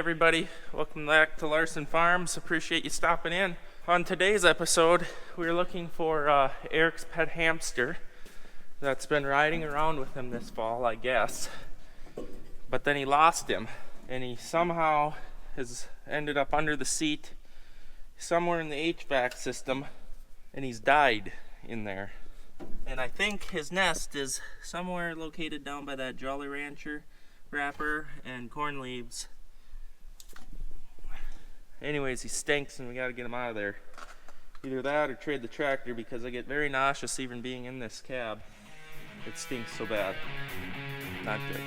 everybody, welcome back to Larson Farms. Appreciate you stopping in. On today's episode, we're looking for Eric's pet hamster that's been riding around with him this fall, I guess. But then he lost him, and he somehow has ended up under the seat somewhere in the HVAC system, and he's died in there. And I think his nest is somewhere located down by that Jolly Rancher wrapper and corn leaves. Anyways, he stinks and we gotta get him out of there. Either that or trade the tractor, because I get very nauseous even being in this cab. It stinks so bad. Not good.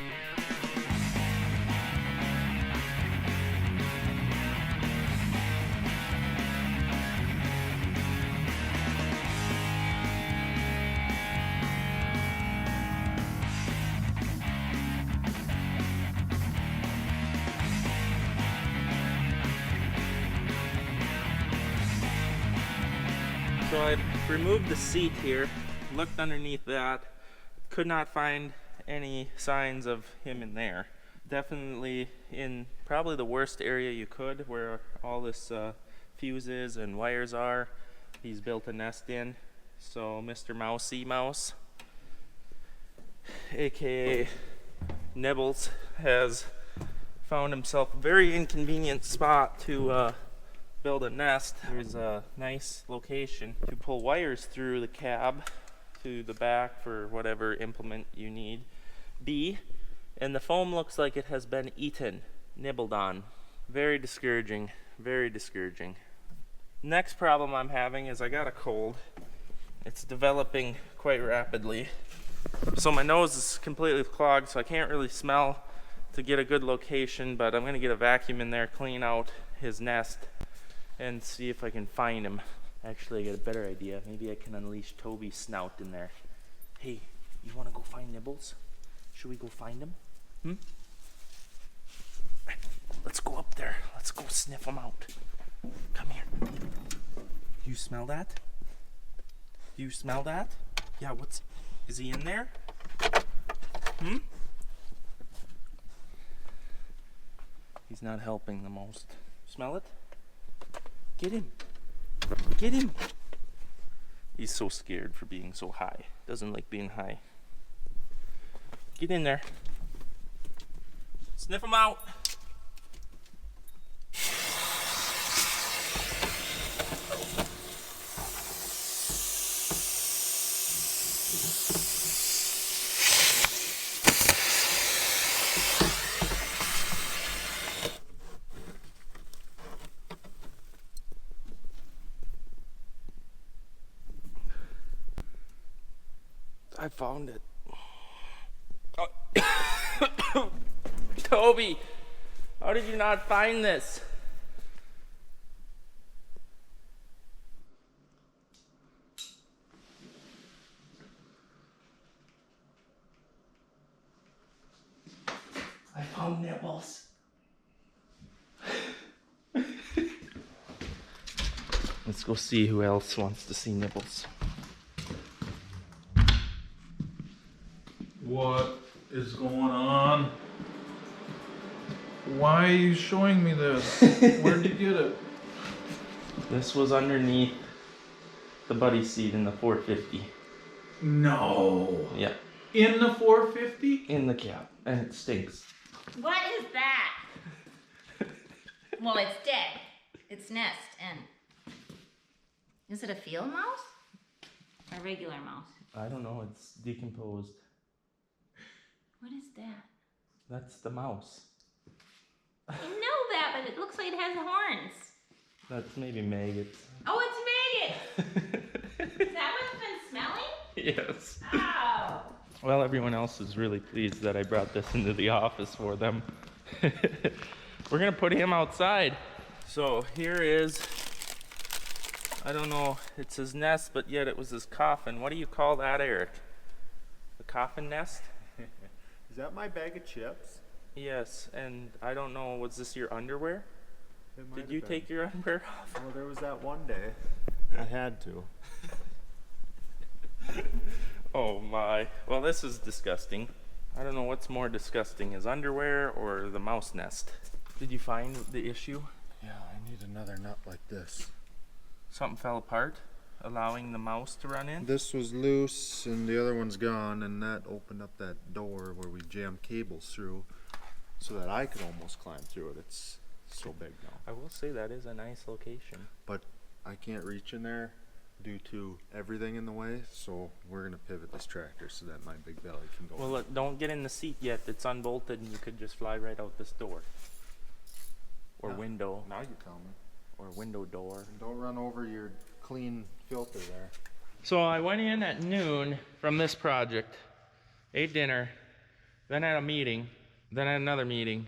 So I removed the seat here, looked underneath that, could not find any signs of him in there. Definitely in probably the worst area you could, where all this fuses and wires are. He's built a nest in. So Mr. Mousy Mouse, aka Nibbles, has found himself a very inconvenient spot to build a nest. There's a nice location to pull wires through the cab to the back for whatever implement you need be, and the foam looks like it has been eaten, nibbled on. Very discouraging, very discouraging. Next problem I'm having is I got a cold. It's developing quite rapidly, so my nose is completely clogged, so I can't really smell to get a good location, but I'm gonna get a vacuum in there, clean out his nest, and see if I can find him. Actually, I got a better idea. Maybe I can unleash Toby's snout in there. Hey, you wanna go find Nibbles? Should we go find him? Let's go up there. Let's go sniff him out. Come here. You smell that? Do you smell that? Yeah, is he in there? He's not helping the most. Smell it? Get him. Get him. He's so scared for being so high. Doesn't like being high. Get in there. Sniff him out. I found it. Oh. Toby, how did you not find this? I found Nibbles. Let's go see who else wants to see Nibbles. What is going on? Why are you showing me this? Where'd you get it? This was underneath the buddy seat in the 450. No. Yeah. In the 450? In the cab. And it stinks. What is that? Well, it's dead. It's nest and... Is it a field mouse? A regular mouse? I don't know, it's decomposed. What is that? That's the mouse. I know that, but it looks like it has horns. That's maybe maggots. Oh, it's maggots! Is that what's been smelling? Yes. Oh! Well, everyone else is really pleased that I brought this into the office for them. We're gonna put him outside. So here is, I don't know, it's his nest, but yet it was his coffin. What do you call that, Eric? The coffin nest? Is that my bag of chips? Yes, and I don't know, was this your underwear? It might Did have you been. take your underwear off? Well, there was that one day. I had to. Oh my. Well, this is disgusting. I don't know what's more disgusting, his underwear or the mouse nest. Did you find the issue? Yeah, I need another nut like this. Something fell apart, allowing the mouse to run in? This was loose and the other one's gone, and that opened up that door where we jam cables through so that I could almost climb through it. It's so big now. I will say that is a nice location. But I can't reach in there due to everything in the way, so we're gonna pivot this tractor so that my big belly can go. Well, look, don't get in the seat yet. It's unbolted and you could just fly right out this door. Or Yeah. window. Now you tell me. Or window door. And don't run over your clean filter there. So I went in at noon from this project, ate dinner, then had a meeting, then had another meeting,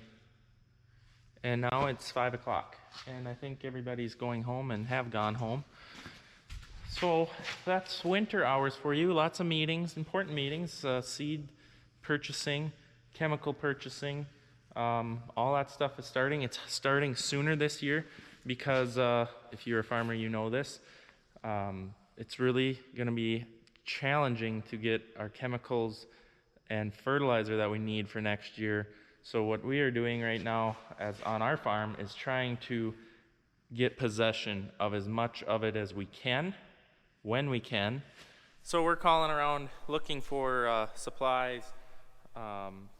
and now it's 5 o'clock. And I think everybody's going home and have gone home. So that's winter hours for you. Lots of meetings, important meetings, seed purchasing, chemical purchasing, all that stuff is starting. It's starting sooner this year because if you're a farmer, you know this. It's really going to be challenging to get our chemicals and fertilizer that we need for next year. So what we are doing right now as on our farm is trying to get possession of as much of it as we can, when we can. So we're calling around looking for supplies,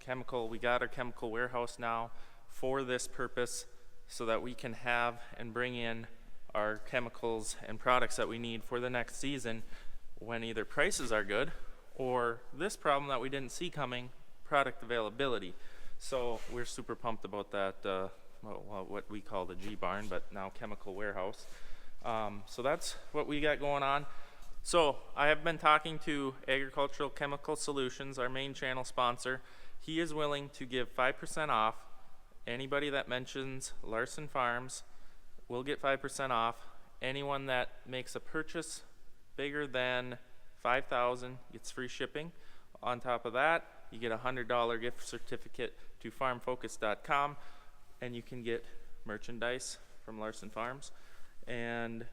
chemical. We got our chemical warehouse now for this purpose so that we can have and bring in our chemicals and products that we need for the next season when either prices are good or this problem that we didn't see coming, product availability. So we're super pumped about that, what we call the G barn, but now chemical warehouse. So that's what we got going on. So I have been talking to Agricultural Chemical Solutions, our main channel sponsor. He is willing to give 5% off. Anybody that mentions Larson Farms will get 5% off. Anyone that makes a purchase bigger than $5,000 gets free shipping. On top of that, you get a $100 gift certificate to farmfocus.com, and you can get merchandise from Larson Farms. And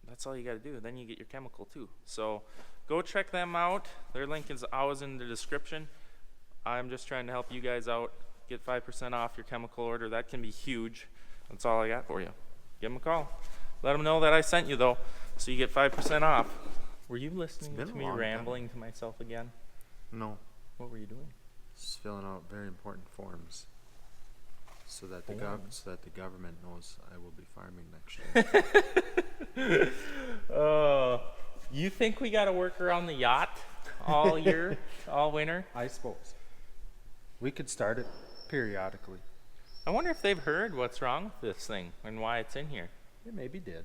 that's all you got to do. Then you get your chemical too. So go check them out. Their link is always in the description. I'm just trying to help you guys out. Get 5% off your chemical order. That can be huge. That's all I got for you. Give them a call. Let them know that I sent you though, so you get 5% off. Were you listening been to a me long rambling to myself again? No, What were you doing? just filling out very important forms so that the government knows I will be farming next year. You think we got to work around the yacht all year, all winter? I suppose we could start it periodically. I wonder if they've heard what's wrong with this thing and why it's in here. It maybe did.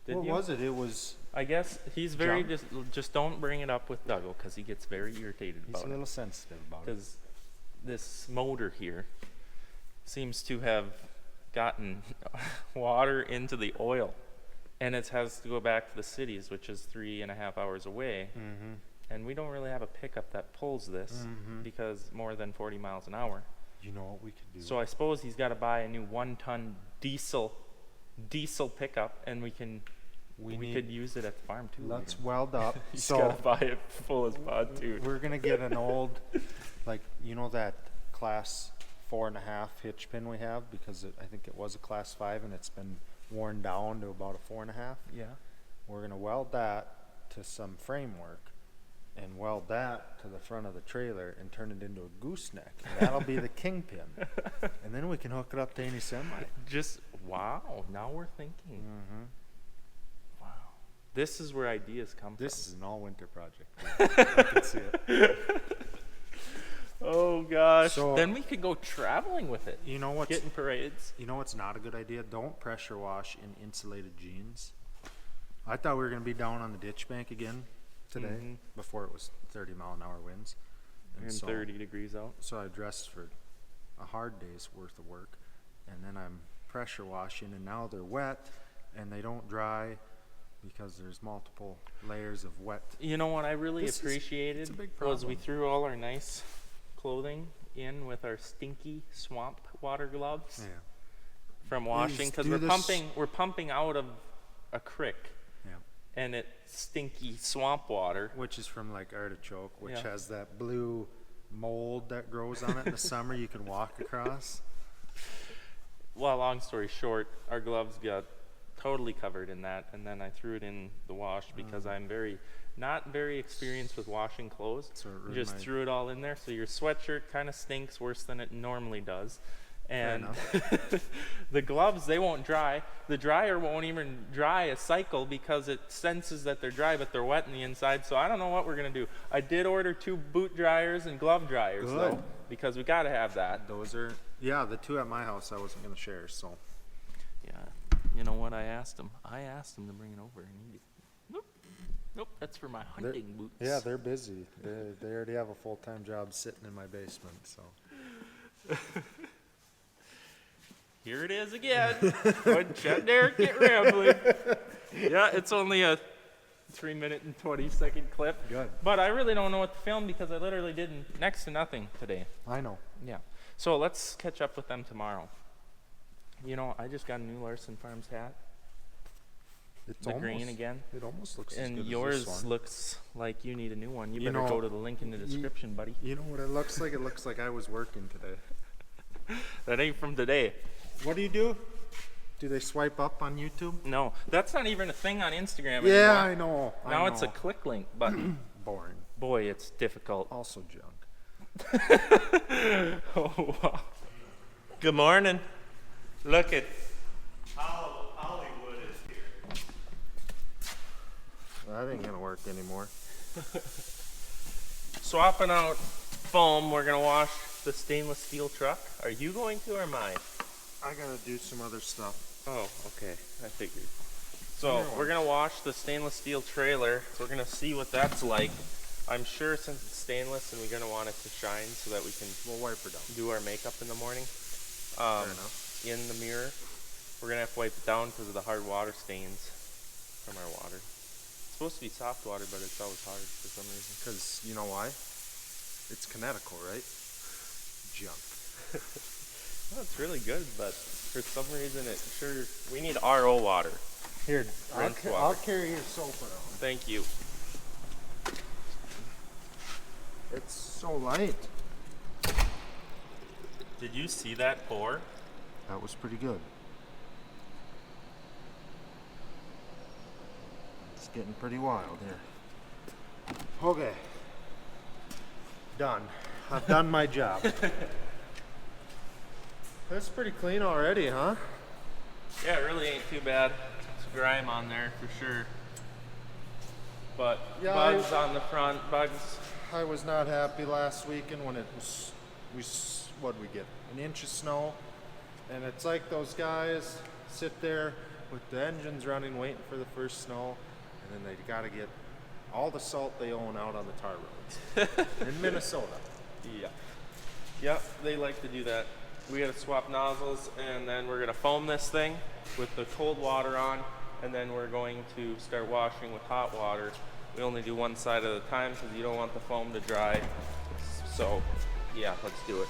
Did What you? was it? It was. I guess he's very Junk. just don't bring it up with Dougal because he gets very irritated He's about a it. little sensitive about it. Because this motor here seems to have gotten water into the oil, and it has to go back to the cities, which is 3.5 hours away. Mm-hmm. And we don't really have a pickup that pulls this because more than 40 miles an hour. You know what we could do? So I suppose he's got to buy a new 1-ton diesel pickup, and we could use it at the farm too. Let's weld up. He's So got to buy it full as pod too. we're gonna get an old, like that class 4.5 hitch pin we have, because I think it was a class 5 and it's been worn down to about a 4.5. Yeah. We're gonna weld that to some framework and weld that to the front of the trailer and turn it into a gooseneck. And that'll be the kingpin. And then we can hook it up to any semi. Just wow. Now we're thinking. Wow. This is where ideas come This from. is an all-winter project. I can see it. Oh gosh. So- Then we could go traveling with it. You know what's Getting parades. not a good idea? Don't pressure wash in insulated jeans. I thought we were gonna be down on the ditch bank again today before it was 30-mile-an-hour winds. And 30 degrees out. So I dressed for a hard day's worth of work, and then I'm pressure washing, and now they're wet and they don't dry because there's multiple layers of wet. You know what I really This is- appreciated it's a big was we problem. threw all our nice clothing in with our stinky swamp water gloves Yeah. from washing because do this- we're pumping out of a creek Yeah. and it's stinky swamp water. Which is from like artichoke, which Yeah. has that blue mold that grows on it in the summer you can walk across. well, long story short, our gloves got totally covered in that, and then I threw it in the wash because I'm not very experienced with washing clothes. So it You ruined just my- threw it all in there, so your sweatshirt kind of stinks worse than it normally does. And the gloves, they won't dry. The dryer won't even dry a cycle because it senses that they're dry, but they're wet on the inside. So I don't know what we're gonna do. I did order 2 boot dryers and glove dryers though, Good. because we gotta have that. Those are, yeah, the 2 at my house I wasn't gonna share, so. Yeah, you know what I asked him? I asked him to bring it over, and he nope, that's for my hunting boots. Yeah, they're busy. They already have a full-time job sitting in my basement, so. Here it is again. When Chad Derrick get rambling. Yeah, it's only a 3-minute and 20-second clip. Good. But I really don't know what to film because I literally did next to nothing today. I know. Yeah. So let's catch up with them tomorrow. You know, I just got a new Larson Farms hat. It's The almost, green again. It almost looks as And good yours as this one. looks like you need a new one. You You better know, go to the link in the description, buddy. You know what it looks like? It looks like I was working today. That ain't from today. What do you do? Do they swipe up on YouTube? No, that's not even a thing on Instagram Yeah, anymore. I know. Now it's a click link button. boring. Boy, it's difficult. Also junk. Oh, wow. Good morning. Look at Hollywood is here. That ain't gonna work anymore. swapping out foam. We're gonna wash the stainless steel truck. Are you going to or am I? I gotta do some other stuff. Oh, okay. I figured. So we're gonna wash the stainless steel trailer. So we're gonna see what that's like. I'm sure since it's stainless and we're gonna want it to shine so that we can We'll wipe her down. do our makeup in the morning. Fair enough. In the mirror, we're gonna have to wipe it down because of the hard water stains from our water. It's supposed to be soft water, but it's always hard for some reason. Because you know why? It's kinetical, right? Junk. Well, it's really good, but for some reason we need RO water. Here, Rinse water. I'll carry your soap around. Thank you. It's so light. Did you see that pour? That was pretty good. It's getting pretty wild here. Okay. Done. I've done my job. That's pretty clean already, huh? Yeah, it really ain't too bad. It's grime on there for sure. But Yeah, bugs on the front, bugs. I was not happy last weekend when it was, what'd we get? An inch of snow. And it's like those guys sit there with the engines running waiting for the first snow, and then they gotta get all the salt they own out on the tar roads in Minnesota. Yeah. Yep, they like to do that. We gotta swap nozzles and then we're gonna foam this thing with the cold water on, and then we're going to start washing with hot water. We only do one side at a time because you don't want the foam to dry. So yeah, let's do it.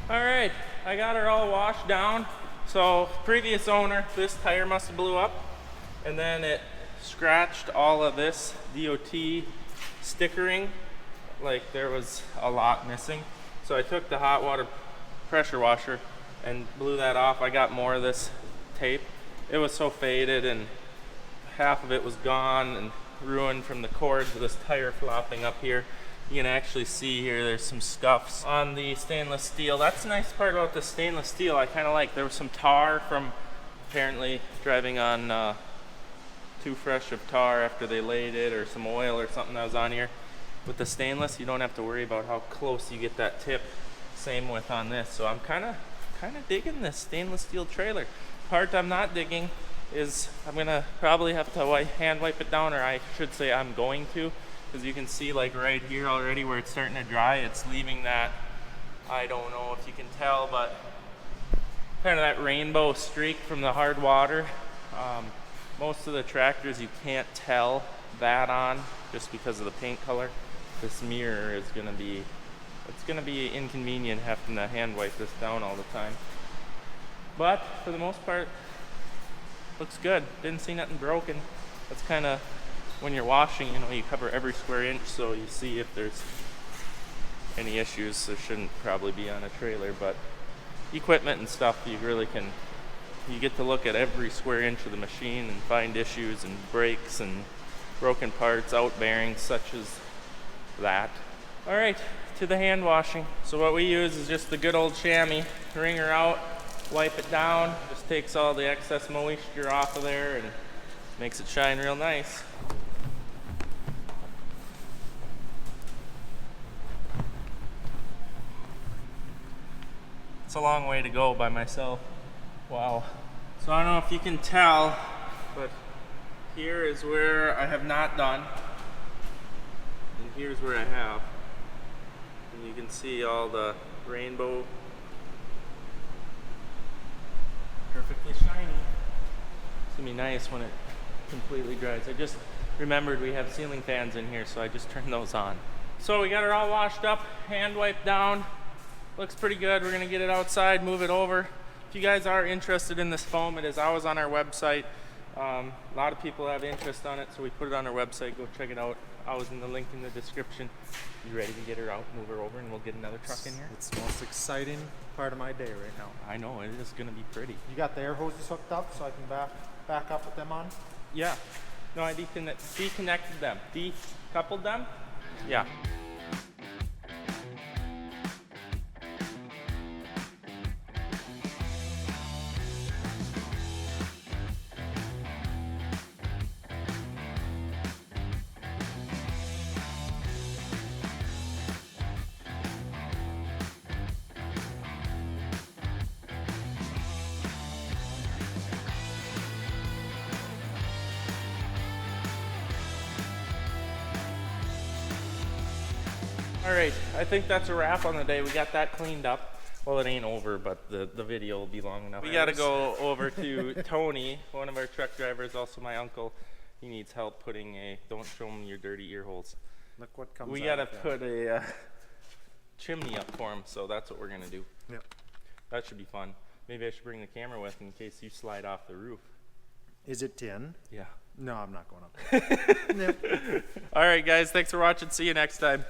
All right, I got her all washed down. So previous owner, this tire must have blew up, and then it scratched all of this DOT stickering. Like there was a lot missing. So I took the hot water pressure washer and blew that off. I got more of this tape. It was so faded and half of it was gone and ruined from the cords of this tire flopping up here. You can actually see here there's some scuffs on the stainless steel. That's the nice part about the stainless steel. I kind of like there was some tar from apparently driving on too fresh of tar after they laid it, or some oil or something that was on here. With the stainless, you don't have to worry about how close you get that tip. Same with on this. So I'm kind of digging this stainless steel trailer. Part I'm not digging is I'm gonna probably have to hand wipe it down, or I should say I'm going to, because you can see like right here already where it's starting to dry, it's leaving that, I don't know if you can tell, but kind of that rainbow streak from the hard water. Most of the tractors you can't tell that on just because of the paint color. This mirror is gonna be, it's gonna be inconvenient having to hand wipe this down all the time. But for the most part, looks good. Didn't see nothing broken. That's kind of, when you're washing, you know, you cover every square inch so you see if there's any issues. There shouldn't probably be on a trailer, but equipment and stuff, you really can, you get to look at every square inch of the machine and find issues and breaks and broken parts, out bearings, such as that. All right, to the hand washing. So what we use is just the good old chamois. Wring her out, wipe it down, just takes all the excess moisture off of there and makes it shine real nice. It's a long way to go by myself. Wow. So I don't know if you can tell, but here is where I have not done, and here's where I have. And you can see all the rainbow, perfectly shiny. It's gonna be nice when it completely dries. I just remembered we have ceiling fans in here, so I just turned those on. So we got her all washed up, hand wiped down. Looks pretty good. We're gonna get it outside, move it over. If you guys are interested in this foam, it is always on our website. A lot of people have interest on it, so we put it on our website. Go check it out. Always in the link in the description. You ready to get her out, move her over, and we'll get another truck in here? It's the most exciting part of my day right now. I know, it is gonna be pretty. You got the air hoses hooked up so I can back up with them on? Yeah. No, I deconnected them. Decoupled them? Yeah. All right, I think that's a wrap on the day. We got that cleaned up. Well, it ain't over, but the video will be long enough. We gotta go over to Tony, one of our truck drivers, also my uncle. He needs help putting don't show him your dirty ear holes. Look what comes We out gotta of that. put a chimney up for him, so that's what we're gonna do. Yep. That should be fun. Maybe I should bring the camera with in case you slide off the roof. Is it tin? Yeah. No, I'm not going up. Yep. All right, guys, thanks for watching. See you next time.